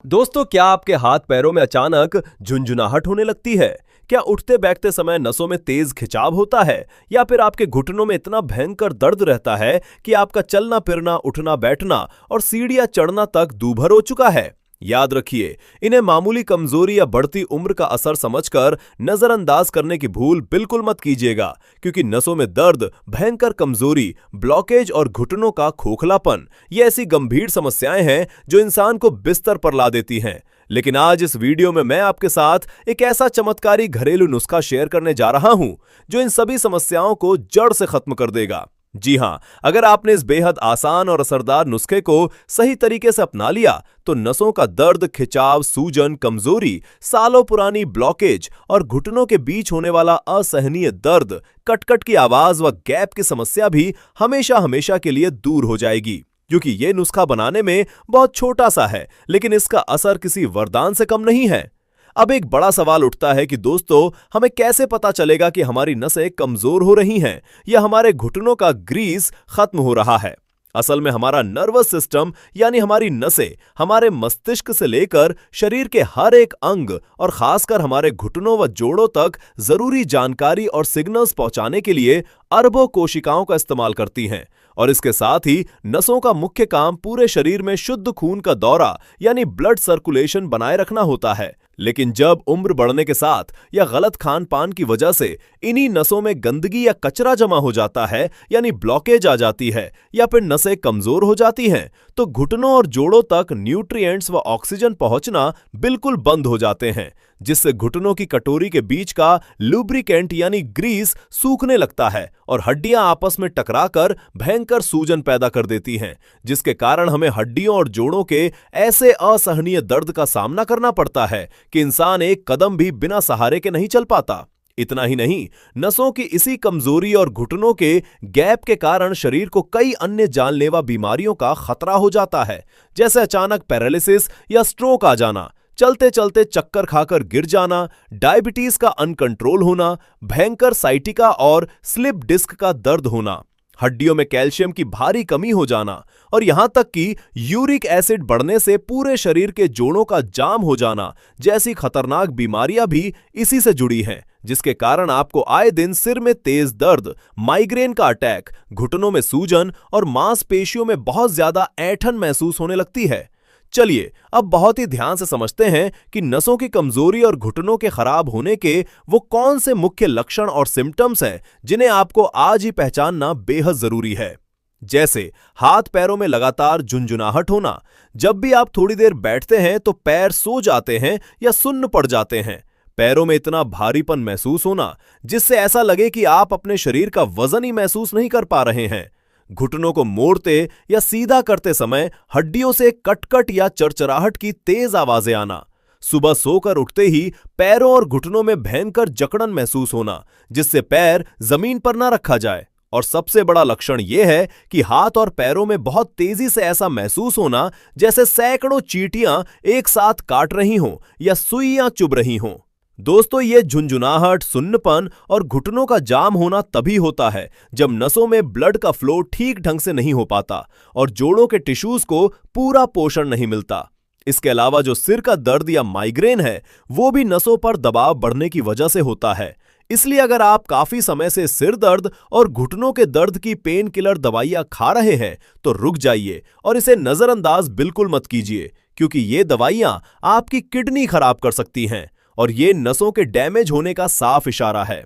दोस्तों, क्या आपके हाथ पैरों में अचानक झुंझुनाहट होने लगती है? क्या उठते बैठते समय नसों में तेज खिंचाव होता है? या फिर आपके घुटनों में इतना भयंकर दर्द रहता है कि आपका चलना फिरना, उठना बैठना और सीढ़ियां चढ़ना तक दूभर हो चुका है? याद रखिए, इन्हें मामूली कमजोरी या बढ़ती उम्र का असर समझकर नजरअंदाज करने की भूल बिल्कुल मत कीजिएगा, क्योंकि नसों में दर्द, भयंकर कमजोरी, ब्लॉकेज और घुटनों का खोखलापन ये ऐसी गंभीर समस्याएं हैं जो इंसान को बिस्तर पर ला देती हैं। लेकिन आज इस वीडियो में मैं आपके साथ एक ऐसा चमत्कारी घरेलू नुस्खा शेयर करने जा रहा हूं जो इन सभी समस्याओं को जड़ से खत्म कर देगा। जी हां, अगर आपने इस बेहद आसान और असरदार नुस्खे को सही तरीके से अपना लिया तो नसों का दर्द, खिंचाव, सूजन, कमजोरी, सालों पुरानी ब्लॉकेज और घुटनों के बीच होने वाला असहनीय दर्द, कटकट की आवाज व गैप की समस्या भी हमेशा हमेशा के लिए दूर हो जाएगी। क्योंकि यह नुस्खा बनाने में बहुत छोटा सा है, लेकिन इसका असर किसी वरदान से कम नहीं है। अब एक बड़ा सवाल उठता है कि दोस्तों, हमें कैसे पता चलेगा कि हमारी नसें कमजोर हो रही हैं या हमारे घुटनों का ग्रीस खत्म हो रहा है? असल में हमारा नर्वस सिस्टम यानी हमारी नसें हमारे मस्तिष्क से लेकर शरीर के हर एक अंग और खासकर हमारे घुटनों व जोड़ों तक जरूरी जानकारी और सिग्नल्स पहुंचाने के लिए अरबों कोशिकाओं का इस्तेमाल करती हैं। और इसके साथ ही नसों का मुख्य काम पूरे शरीर में शुद्ध खून का दौरा यानी ब्लड सर्कुलेशन बनाए रखना होता है। लेकिन जब उम्र बढ़ने के साथ या गलत खान पान की वजह से इन्हीं नसों में गंदगी या कचरा जमा हो जाता है यानी ब्लॉकेज आ जाती है या फिर नसें कमजोर हो जाती हैं, तो घुटनों और जोड़ों तक न्यूट्रिएंट्स व ऑक्सीजन पहुंचना बिल्कुल बंद हो जाते हैं, जिससे घुटनों की कटोरी के बीच का लुब्रिकेंट यानी ग्रीस सूखने लगता है और हड्डियां आपस में टकराकर भयंकर सूजन पैदा कर देती हैं, जिसके कारण हमें हड्डियों और जोड़ों के ऐसे असहनीय दर्द का सामना करना पड़ता है कि इंसान एक कदम भी बिना सहारे के नहीं चल पाता। इतना ही नहीं, नसों की इसी कमजोरी और घुटनों के गैप के कारण शरीर को कई अन्य जानलेवा बीमारियों का खतरा हो जाता है, जैसे अचानक पैरालिसिस या स्ट्रोक आ जाना, चलते चलते चक्कर खाकर गिर जाना, डायबिटीज का अनकंट्रोल होना, भयंकर साइटिका और स्लिप डिस्क का दर्द होना, हड्डियों में कैल्शियम की भारी कमी हो जाना और यहां तक कि यूरिक एसिड बढ़ने से पूरे शरीर के जोड़ों का जाम हो जाना जैसी खतरनाक बीमारियां भी इसी से जुड़ी हैं, जिसके कारण आपको आए दिन सिर में तेज दर्द, माइग्रेन का अटैक, घुटनों में सूजन और मांसपेशियों में बहुत ज्यादा ऐंठन महसूस होने लगती है। चलिए अब बहुत ही ध्यान से समझते हैं कि नसों की कमजोरी और घुटनों के खराब होने के वो कौन से मुख्य लक्षण और सिम्टम्स हैं जिन्हें आपको आज ही पहचानना बेहद जरूरी है। जैसे हाथ पैरों में लगातार झुंझुनाहट होना, जब भी आप थोड़ी देर बैठते हैं तो पैर सो जाते हैं या सुन्न पड़ जाते हैं, पैरों में इतना भारीपन महसूस होना जिससे ऐसा लगे कि आप अपने शरीर का वजन ही महसूस नहीं कर पा रहे हैं, घुटनों को मोड़ते या सीधा करते समय हड्डियों से कटकट या चरचराहट की तेज आवाजें आना, सुबह सोकर उठते ही पैरों और घुटनों में भयंकर जकड़न महसूस होना जिससे पैर जमीन पर ना रखा जाए, और सबसे बड़ा लक्षण यह है कि हाथ और पैरों में बहुत तेजी से ऐसा महसूस होना जैसे सैकड़ों चींटियां एक साथ काट रही हों या सुइयां चुभ रही हों। दोस्तों, ये झुंझुनाहट, सुन्नपन और घुटनों का जाम होना तभी होता है जब नसों में ब्लड का फ्लो ठीक ढंग से नहीं हो पाता और जोड़ों के टिश्यूज को पूरा पोषण नहीं मिलता। इसके अलावा जो सिर का दर्द या माइग्रेन है वो भी नसों पर दबाव बढ़ने की वजह से होता है। इसलिए अगर आप काफी समय से सिर दर्द और घुटनों के दर्द की पेन किलर दवाइयां खा रहे हैं तो रुक जाइए और इसे नजरअंदाज बिल्कुल मत कीजिए, क्योंकि ये दवाइयां आपकी किडनी खराब कर सकती हैं और ये नसों के डैमेज होने का साफ इशारा है।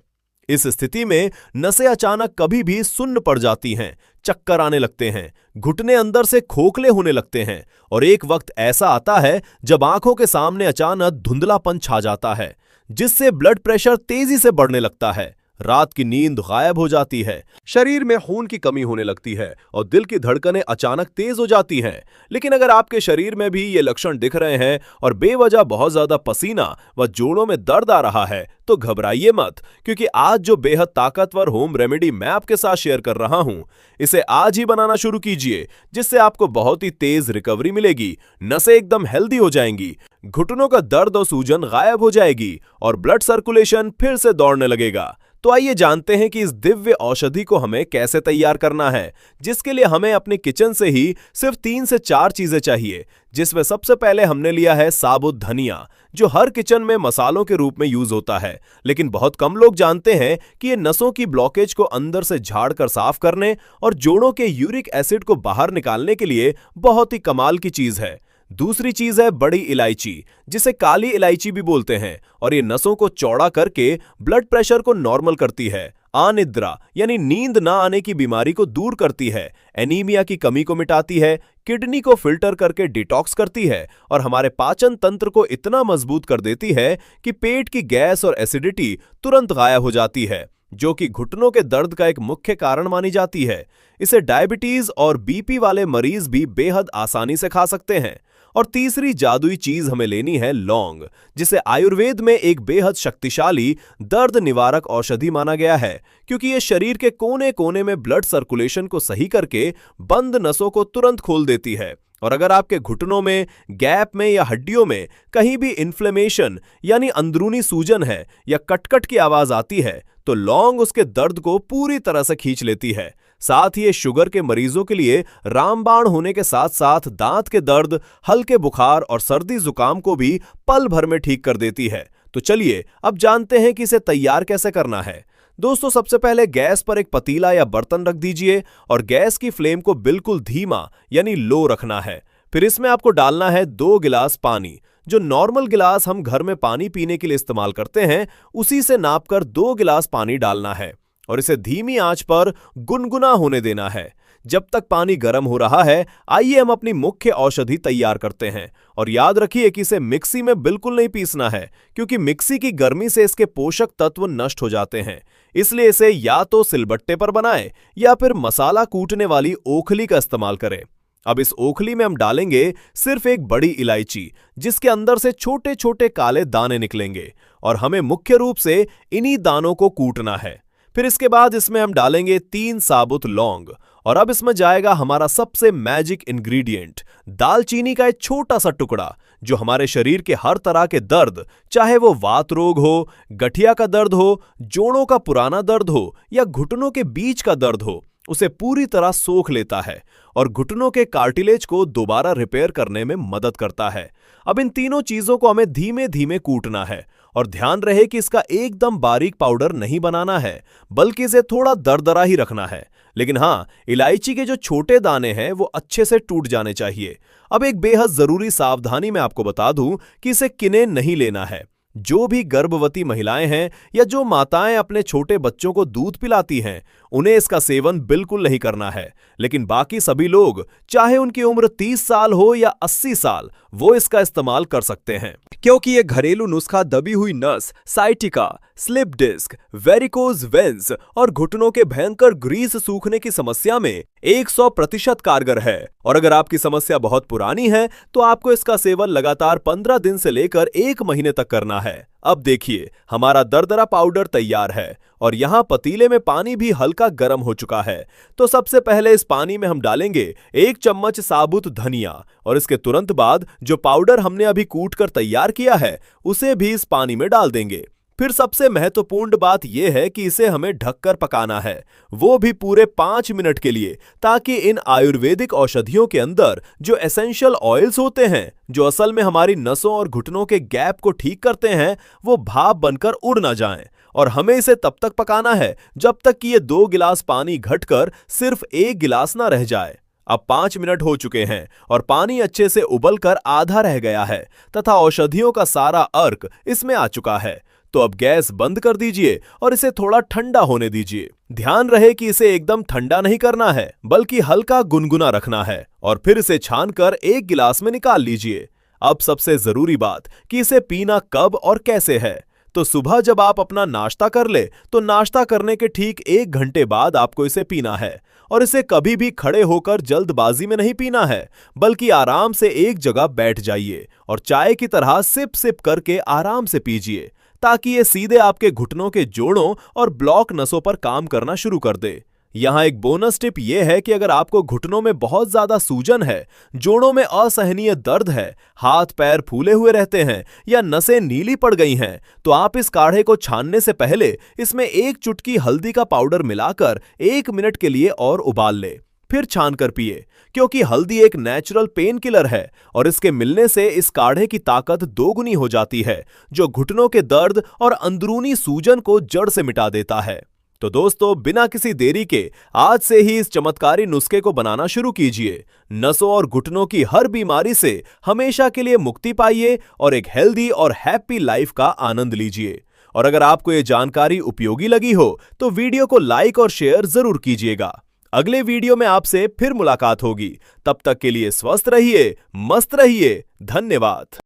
इस स्थिति में नसें अचानक कभी भी सुन्न पड़ जाती हैं, चक्कर आने लगते हैं, घुटने अंदर से खोखले होने लगते हैं और एक वक्त ऐसा आता है जब आंखों के सामने अचानक धुंधलापन छा जाता है, जिससे ब्लड प्रेशर तेजी से बढ़ने लगता है, रात की नींद गायब हो जाती है, शरीर में खून की कमी होने लगती है और दिल की धड़कनें अचानक तेज हो जाती हैं। लेकिन अगर आपके शरीर में भी ये लक्षण दिख रहे हैं और बेवजह बहुत ज्यादा पसीना व जोड़ों में दर्द आ रहा है तो घबराइए मत, क्योंकि आज जो बेहद ताकतवर होम रेमेडी मैं आपके साथ शेयर कर रहा हूं, इसे आज ही बनाना शुरू कीजिए, जिससे आपको बहुत ही तेज रिकवरी मिलेगी, नसें एकदम हेल्दी हो जाएंगी, घुटनों का दर्द और सूजन गायब हो जाएगी और ब्लड सर्कुलेशन फिर से दौड़ने लगेगा। तो आइए जानते हैं कि इस दिव्य औषधि को हमें कैसे तैयार करना है, जिसके लिए हमें अपने किचन से ही सिर्फ 3 से 4 चीजें चाहिए, जिसमें सबसे पहले हमने लिया है साबुत धनिया, जो हर किचन में मसालों के रूप में यूज होता है, लेकिन बहुत कम लोग जानते हैं कि ये नसों की ब्लॉकेज को अंदर से झाड़ कर साफ करने और जोड़ों के यूरिक एसिड को बाहर निकालने के लिए बहुत ही कमाल की चीज है। दूसरी चीज है बड़ी इलायची, जिसे काली इलायची भी बोलते हैं, और ये नसों को चौड़ा करके ब्लड प्रेशर को नॉर्मल करती है, अनिद्रा यानी नींद ना आने की बीमारी को दूर करती है, एनीमिया की कमी को मिटाती है, किडनी को फिल्टर करके डिटॉक्स करती है और हमारे पाचन तंत्र को इतना मजबूत कर देती है कि पेट की गैस और एसिडिटी तुरंत गायब हो जाती है, जो कि घुटनों के दर्द का एक मुख्य कारण मानी जाती है। इसे डायबिटीज और बीपी वाले मरीज भी बेहद आसानी से खा सकते हैं। और तीसरी जादुई चीज हमें लेनी है लौंग, जिसे आयुर्वेद में एक बेहद शक्तिशाली दर्द निवारक औषधि माना गया है, क्योंकि ये शरीर के कोने कोने में ब्लड सर्कुलेशन को सही करके बंद नसों को तुरंत खोल देती है। और अगर आपके घुटनों में, गैप में या हड्डियों में कहीं भी इन्फ्लेमेशन यानी अंदरूनी सूजन है या कटकट की आवाज आती है, तो लौंग उसके दर्द को पूरी तरह से खींच लेती है। साथ ही ये शुगर के मरीजों के लिए रामबाण होने के साथ साथ दांत के दर्द, हल्के बुखार और सर्दी जुकाम को भी पल भर में ठीक कर देती है। तो चलिए अब जानते हैं कि इसे तैयार कैसे करना है। दोस्तों, सबसे पहले गैस पर एक पतीला या बर्तन रख दीजिए और गैस की फ्लेम को बिल्कुल धीमा यानी लो रखना है। फिर इसमें आपको डालना है 2 गिलास पानी। जो नॉर्मल गिलास हम घर में पानी पीने के लिए इस्तेमाल करते हैं, उसी से नापकर 2 गिलास पानी डालना है और इसे धीमी आंच पर गुनगुना होने देना है। जब तक पानी गर्म हो रहा है, आइए हम अपनी मुख्य औषधि तैयार करते हैं। और याद रखिए कि इसे मिक्सी में बिल्कुल नहीं पीसना है, क्योंकि मिक्सी की गर्मी से इसके पोषक तत्व नष्ट हो जाते हैं। इसलिए इसे या तो सिलबट्टे पर बनाएं या फिर मसाला कूटने वाली ओखली का इस्तेमाल करें। अब इस ओखली में हम डालेंगे सिर्फ एक बड़ी इलायची, जिसके अंदर से छोटे छोटे काले दाने निकलेंगे, और हमें मुख्य रूप से इन्हीं दानों को कूटना है। फिर इसके बाद इसमें हम डालेंगे 3 साबुत लौंग, और अब इसमें जाएगा हमारा सबसे मैजिक इंग्रेडिएंट, दालचीनी का एक छोटा सा टुकड़ा, जो हमारे शरीर के हर तरह के दर्द, चाहे वो वात रोग हो, गठिया का दर्द हो, जोड़ों का पुराना दर्द हो या घुटनों के बीच का दर्द हो, उसे पूरी तरह सोख लेता है और घुटनों के कार्टिलेज को दोबारा रिपेयर करने में मदद करता है। अब इन तीनों चीजों को हमें धीमे धीमे कूटना है, और ध्यान रहे कि इसका एकदम बारीक पाउडर नहीं बनाना है, बल्कि इसे थोड़ा दरदरा ही रखना है। लेकिन हाँ, इलायची के जो छोटे दाने हैं वो अच्छे से टूट जाने चाहिए। अब एक बेहद जरूरी सावधानी मैं आपको बता दूं कि इसे किने नहीं लेना है। जो भी गर्भवती महिलाएं हैं या जो माताएं अपने छोटे बच्चों को दूध पिलाती हैं, उन्हें इसका सेवन बिल्कुल नहीं करना है। लेकिन बाकी सभी लोग, चाहे उनकी उम्र 30 साल हो या 80 साल, वो इसका इस्तेमाल कर सकते हैं, क्योंकि ये घरेलू नुस्खा दबी हुई नस, sciatica, slip disc, varicose veins और घुटनों के भयंकर ग्रीस सूखने की समस्या में 100% कारगर है। और अगर आपकी समस्या बहुत पुरानी है, तो आपको इसका सेवन लगातार 15 दिन से लेकर 1 महीने तक करना है। अब देखिए, हमारा दरदरा पाउडर तैयार है और यहाँ पतीले में पानी भी हल्का गर्म हो चुका है। तो सबसे पहले इस पानी में हम डालेंगे 1 चम्मच साबुत धनिया, और इसके तुरंत बाद जो पाउडर हमने अभी कूट कर तैयार किया है, उसे भी इस पानी में डाल देंगे। फिर सबसे महत्वपूर्ण बात यह है कि इसे हमें ढककर पकाना है, वो भी पूरे 5 मिनट के लिए, ताकि इन आयुर्वेदिक औषधियों के अंदर जो एसेंशियल ऑयल्स होते हैं, जो असल में हमारी नसों और घुटनों के गैप को ठीक करते हैं, वो भाप बनकर उड़ ना जाएं। और हमें इसे तब तक पकाना है जब तक कि ये 2 गिलास पानी घटकर सिर्फ 1 गिलास ना रह जाए। अब 5 मिनट हो चुके हैं और पानी अच्छे से उबलकर आधा रह गया है तथा औषधियों का सारा अर्क इसमें आ चुका है। तो अब गैस बंद कर दीजिए और इसे थोड़ा ठंडा होने दीजिए। ध्यान रहे कि इसे एकदम ठंडा नहीं करना है, बल्कि हल्का गुनगुना रखना है, और फिर इसे छानकर 1 गिलास में निकाल लीजिए। अब सबसे जरूरी बात कि इसे पीना कब और कैसे है। तो सुबह जब आप अपना नाश्ता कर ले, तो नाश्ता करने के ठीक 1 घंटे बाद आपको इसे पीना है। और इसे कभी भी खड़े होकर जल्दबाजी में नहीं पीना है, बल्कि आराम से एक जगह बैठ जाइए और चाय की तरह सिप सिप करके आराम से पीजिए, ताकि ये सीधे आपके घुटनों के जोड़ों और ब्लॉक नसों पर काम करना शुरू कर दे। यहाँ एक बोनस टिप यह है कि अगर आपको घुटनों में बहुत ज्यादा सूजन है, जोड़ों में असहनीय दर्द है, हाथ पैर फूले हुए रहते हैं या नसें नीली पड़ गई हैं, तो आप इस काढ़े को छानने से पहले इसमें 1 चुटकी हल्दी का पाउडर मिलाकर 1 मिनट के लिए और उबाल ले, फिर छान कर पिए। क्योंकि हल्दी एक नेचुरल पेन किलर है और इसके मिलने से इस काढ़े की ताकत दोगुनी हो जाती है, जो घुटनों के दर्द और अंदरूनी सूजन को जड़ से मिटा देता है। तो दोस्तों, बिना किसी देरी के आज से ही इस चमत्कारी नुस्खे को बनाना शुरू कीजिए। नसों और घुटनों की हर बीमारी से हमेशा के लिए मुक्ति पाइए और एक हेल्दी और हैप्पी लाइफ का आनंद लीजिए। और अगर आपको ये जानकारी उपयोगी लगी हो तो वीडियो को लाइक और शेयर जरूर कीजिएगा। अगले वीडियो में आपसे फिर मुलाकात होगी। तब तक के लिए स्वस्थ रहिए, मस्त रहिए। धन्यवाद।